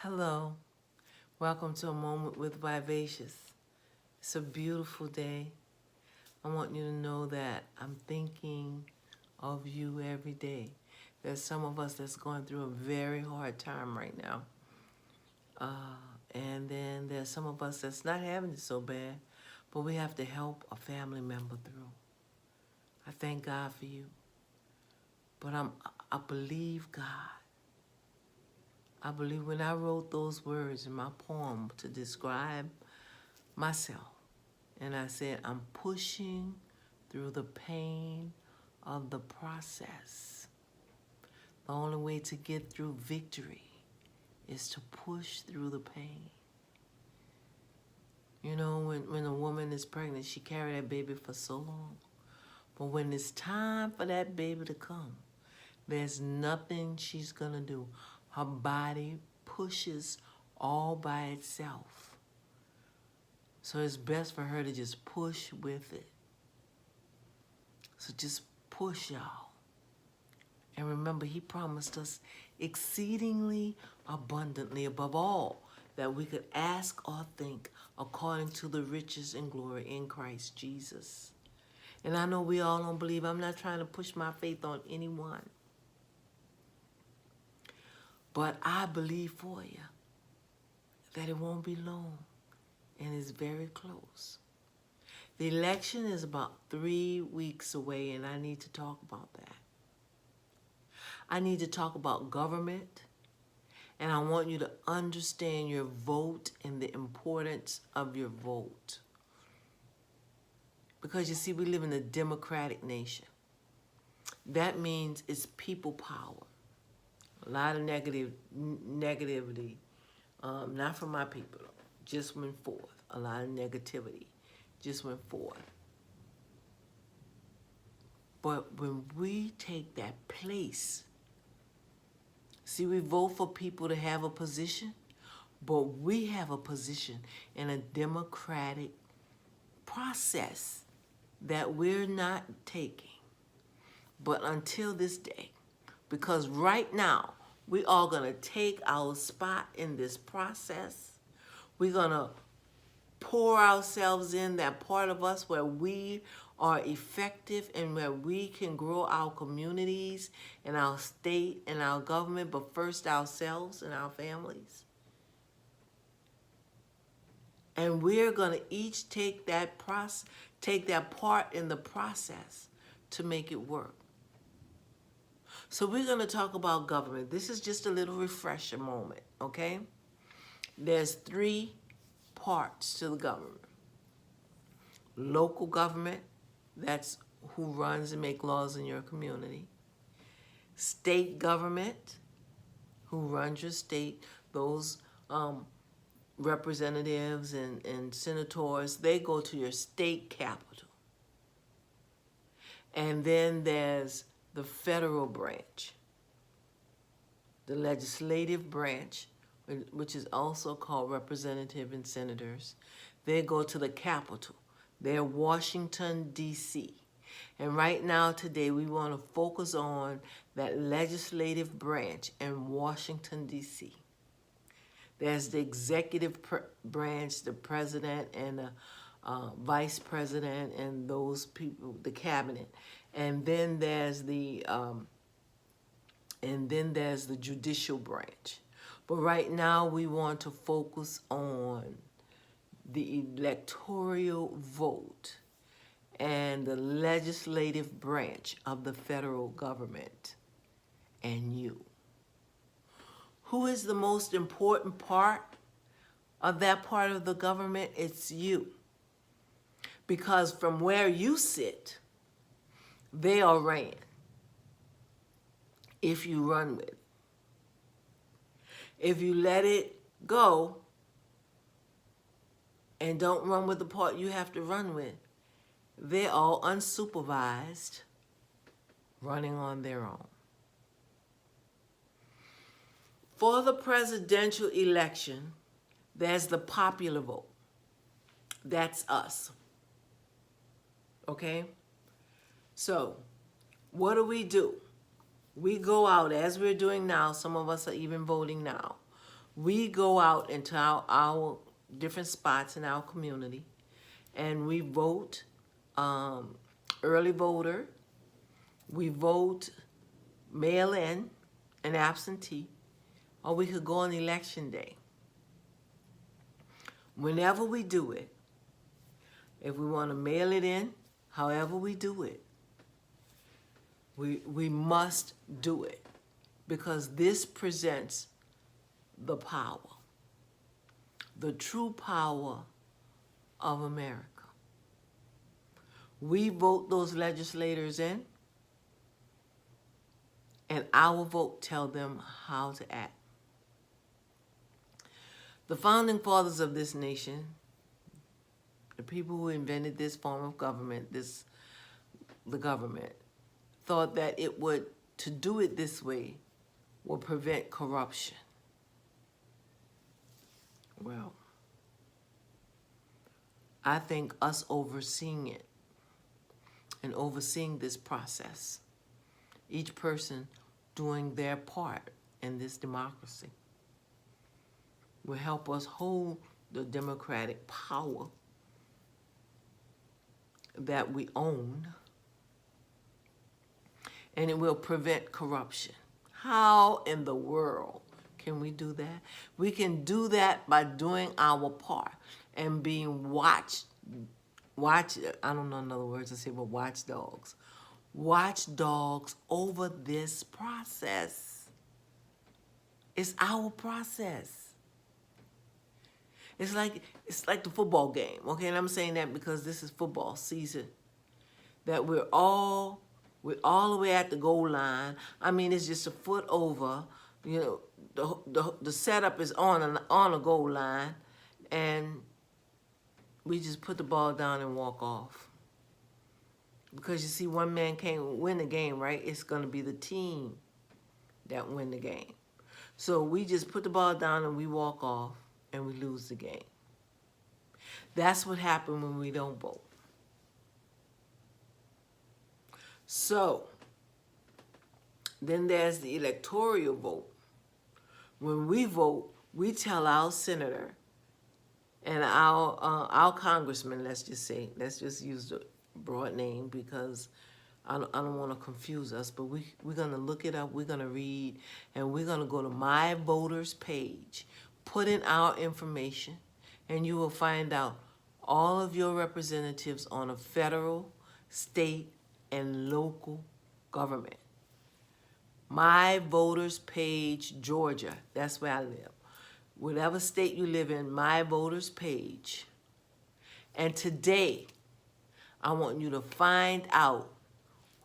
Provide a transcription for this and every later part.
Hello, welcome to a moment with Vivacious. It's a beautiful day. I want you to know that I'm thinking of you every day. There's some of us that's going through a very hard time right now. And then there's some of us that's not having it so bad, but we have to help a family member through. I thank God for you. But I believe God. I believe when I wrote those words in my poem to describe myself, and I said, I'm pushing through the pain of the process. The only way to get through victory is to push through the pain. You know, when a woman is pregnant, she carries that baby for so long. But when it's time for that baby to come, there's nothing she's going to do. Her body pushes all by itself. So it's best for her to just push with it. So just push, y'all. And remember, he promised us exceedingly abundantly above all that we could ask or think according to the riches and glory in Christ Jesus. And I know we all don't believe. I'm not trying to push my faith on anyone. But I believe for you that it won't be long and it's very close. The election is about 3 weeks away, and I need to talk about that. I need to talk about government, and I want you to understand your vote and the importance of your vote. Because you see, we live in a democratic nation. That means it's people power. A lot of negativity, not from my people, just went forth. A lot of negativity just went forth. But when we take that place, see, we vote for people to have a position, but we have a position in a democratic process that we're not taking. But until this day, because right now, we are going to take our spot in this process. We're going to pour ourselves in that part of us where we are effective and where we can grow our communities and our state and our government, but first ourselves and our families. And we're going to each take that part in the process to make it work. So we're going to talk about government. This is just a little refresher moment, okay? There's 3 parts to the government. Local government, that's who runs and make laws in your community. State government, who runs your state. Those representatives and senators, they go to your state capital. And then there's the federal branch, the legislative branch, which is also called representative and senators. They go to the capital. They're Washington, D.C. And right now, today, we want to focus on that legislative branch in Washington, D.C. There's the executive branch, the president and the vice president and those people, the cabinet. And then there's the judicial branch. But right now, we want to focus on the electoral vote and the legislative branch of the federal government and you. Who is the most important part of that part of the government? It's you. Because from where you sit, they are ran if you run with it. If you let it go and don't run with the part you have to run with, they're all unsupervised, running on their own. For the presidential election, there's the popular vote. That's us. Okay? So, what do? We go out, as we're doing now, some of us are even voting now. We go out into our different spots in our community, and we vote early voter, we vote mail-in and absentee, or we could go on election day. Whenever we do it, if we want to mail it in, however we do it, we must do it, because this presents the power, the true power of America. We vote those legislators in, and our vote tell them how to act. The founding fathers of this nation, the people who invented this form of government, the government, thought that to do it this way will prevent corruption. Well, I think us overseeing it and overseeing this process, each person doing their part in this democracy, will help us hold the democratic power that we own, and it will prevent corruption. How in the world can we do that? We can do that by doing our part and being I don't know another word to say, but watchdogs. Watchdogs over this process. It's our process. It's like the football game, okay? And I'm saying that because this is football season. That we're all the way at the goal line. I mean, it's just a foot over. You know, the setup is on a goal line, and we just put the ball down and walk off. Because you see, one man can't win the game, right? It's going to be the team that win the game. So we just put the ball down and we walk off, and we lose the game. That's what happens when we don't vote. So then there's the electoral vote. When we vote, we tell our senator and our congressman, let's just use the broad name because I don't want to confuse us, but we're going to look it up, we're going to read, and we're going to go to My Voters page, put in our information, and you will find out all of your representatives on a federal, state, and local government. My Voters page, Georgia, that's where I live. Whatever state you live in, My Voters page. And today, I want you to find out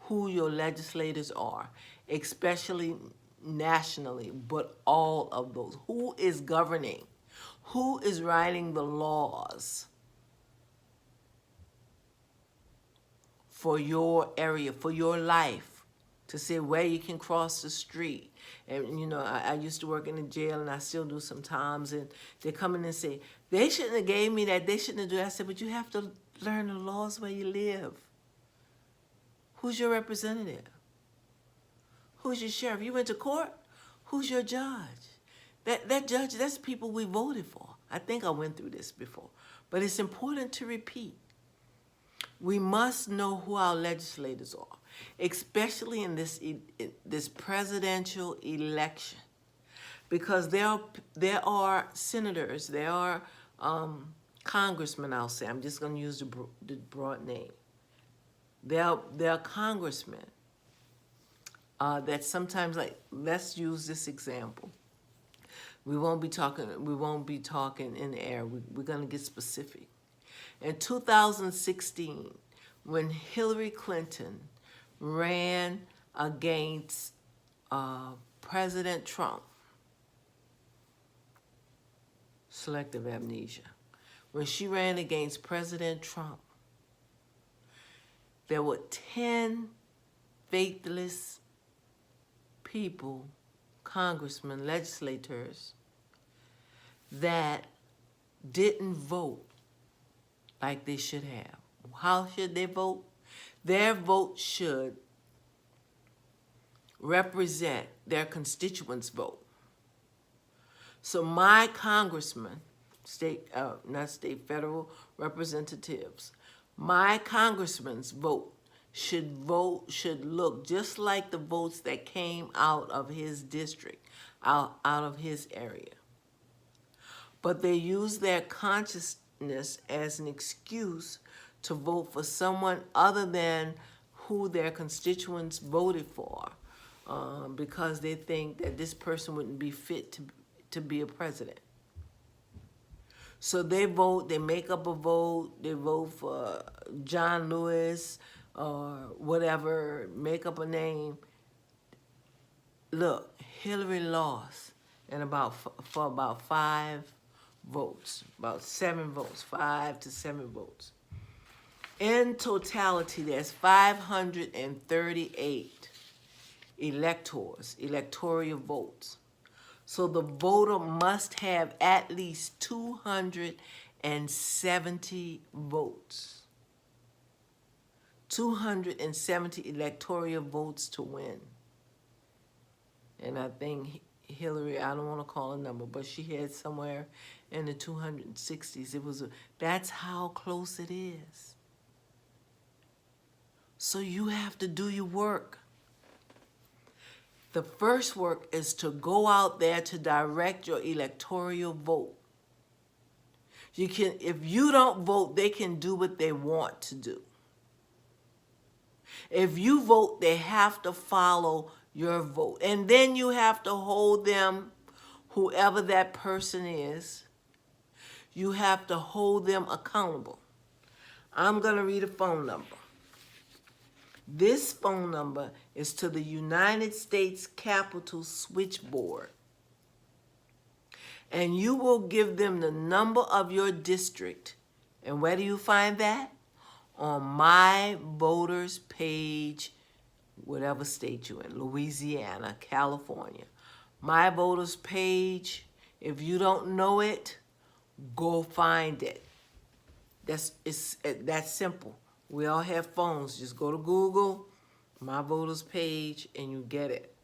who your legislators are, especially nationally, but all of those. Who is governing? Who is writing the laws for your area, for your life, to say where you can cross the street? And, you know, I used to work in the jail, and I still do sometimes, and they come in and say, they shouldn't have gave me that, they shouldn't have done that. I said, but you have to learn the laws where you live. Who's your representative? Who's your sheriff? You went to court? Who's your judge? That judge, that's people we voted for. I think I went through this before. But it's important to repeat. We must know who our legislators are, especially in this presidential election, because there are senators, there are congressmen, I'll say. I'm just going to use the broad name. There are congressmen that sometimes, like, let's use this example. We won't be talking in the air. We're going to get specific. In 2016, when Hillary Clinton ran against President Trump, selective amnesia, when she ran against President Trump, there were 10 faithless people, congressmen, legislators, that didn't vote like they should have. How should they vote? Their vote should represent their constituents' vote. So my congressman, not state, federal representatives, my congressman's should look just like the votes that came out of his district, out of his area. But they use their consciousness as an excuse to vote for someone other than who their constituents voted for, because they think that this person wouldn't be fit to be a president. So they vote, they make up a vote, they vote for John Lewis or whatever, make up a name. Look, Hillary lost for about 5 votes, about 7 votes, 5 to 7 votes. In totality, there's 538 electoral votes. So the voter must have at least 270 votes. 270 electoral votes to win. And I think Hillary, I don't want to call a number, but she had somewhere in the 260s. That's how close it is. So you have to do your work. The first work is to go out there to direct your electoral vote. If you don't vote, they can do what they want to do. If you vote, they have to follow your vote. And then you have to hold them, whoever that person is, you have to hold them accountable. I'm going to read a phone number. This phone number is to the United States Capitol switchboard. And you will give them the number of your district. And where do you find that? On my voters page, whatever state you're in, Louisiana, California. My voters page, if you don't know it, go find it. That's simple. We all have phones. Just go to Google, my voters page, and you get it.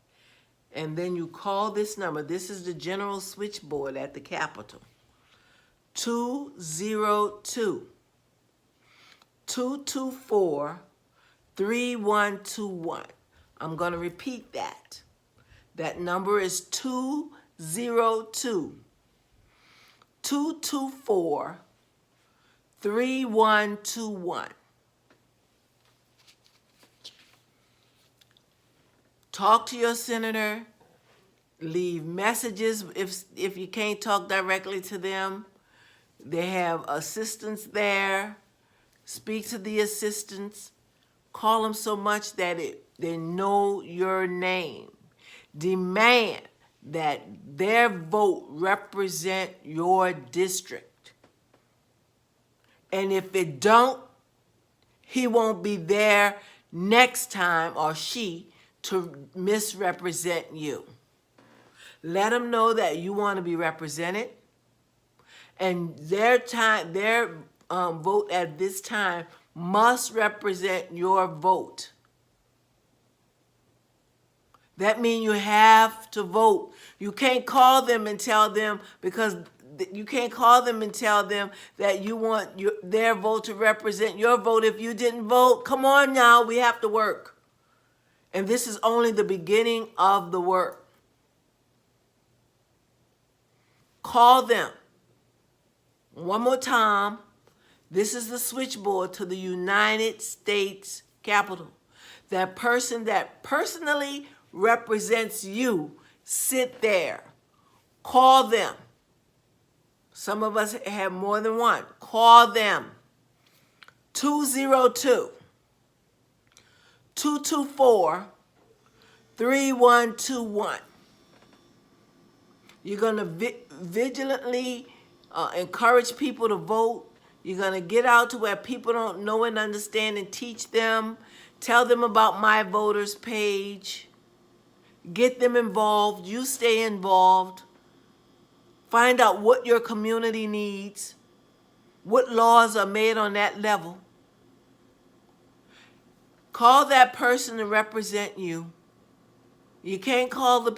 And then you call this number. This is the general switchboard at the Capitol. 202-224-3121. I'm going to repeat that. That number is 202-224-3121. Talk to your senator. Leave messages if you can't talk directly to them. They have assistants there. Speak to the assistants. Call them so much that they know your name. Demand that their vote represent your district. And if it don't, he won't be there next time, or she, to misrepresent you. Let them know that you want to be represented, and their vote at this time must represent your vote. That means you have to vote. You can't call them and tell them, because you can't call them and tell them that you want their vote to represent your vote if you didn't vote. Come on now, we have to work. And this is only the beginning of the work. Call them. One more time. This is the switchboard to the United States Capitol. That person that personally represents you, sit there. Call them. Some of us have more than one. Call them. 202-224-3121. You're going to vigilantly encourage people to vote. You're going to get out to where people don't know and understand and teach them. Tell them about my voters page. Get them involved. You stay involved. Find out what your community needs. What laws are made on that level. Call that person to represent you. You can't call the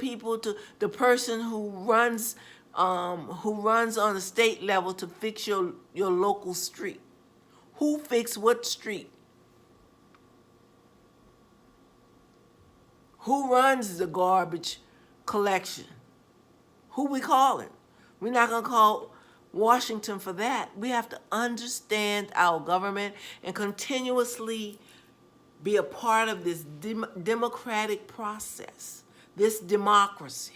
person who runs who runs on the state level to fix your local street. Who fixed what street? Who runs the garbage collection? Who we calling? We're not going to call Washington for that. We have to understand our government and continuously be a part of this democratic process, this democracy.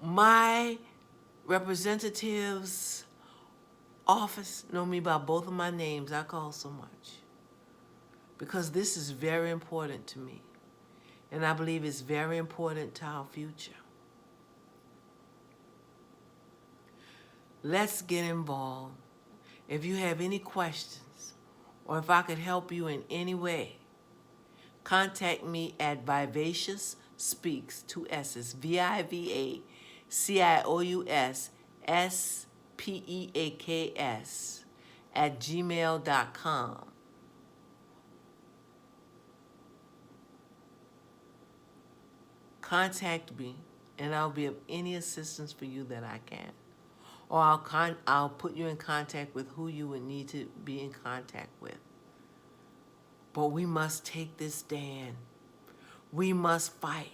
My representative's office know me by both of my names. I call so much because this is very important to me, and I believe it's very important to our future. Let's get involved. If you have any questions or if I could help you in any way, contact me at Vivacious Speaks, 2 S's, VIVACIOUSSPEAKS @gmail.com. Contact me and I'll be of any assistance for you that I can. Or I'll put you in contact with who you would need to be in contact with. But we must take this stand. We must fight.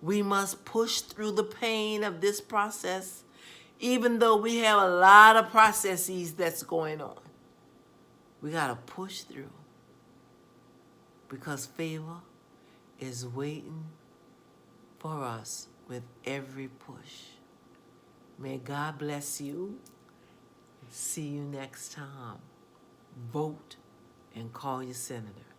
We must push through the pain of this process, even though we have a lot of processes that's going on. We got to push through because favor is waiting for us with every push. May God bless you. See you next time. Vote and call your senator.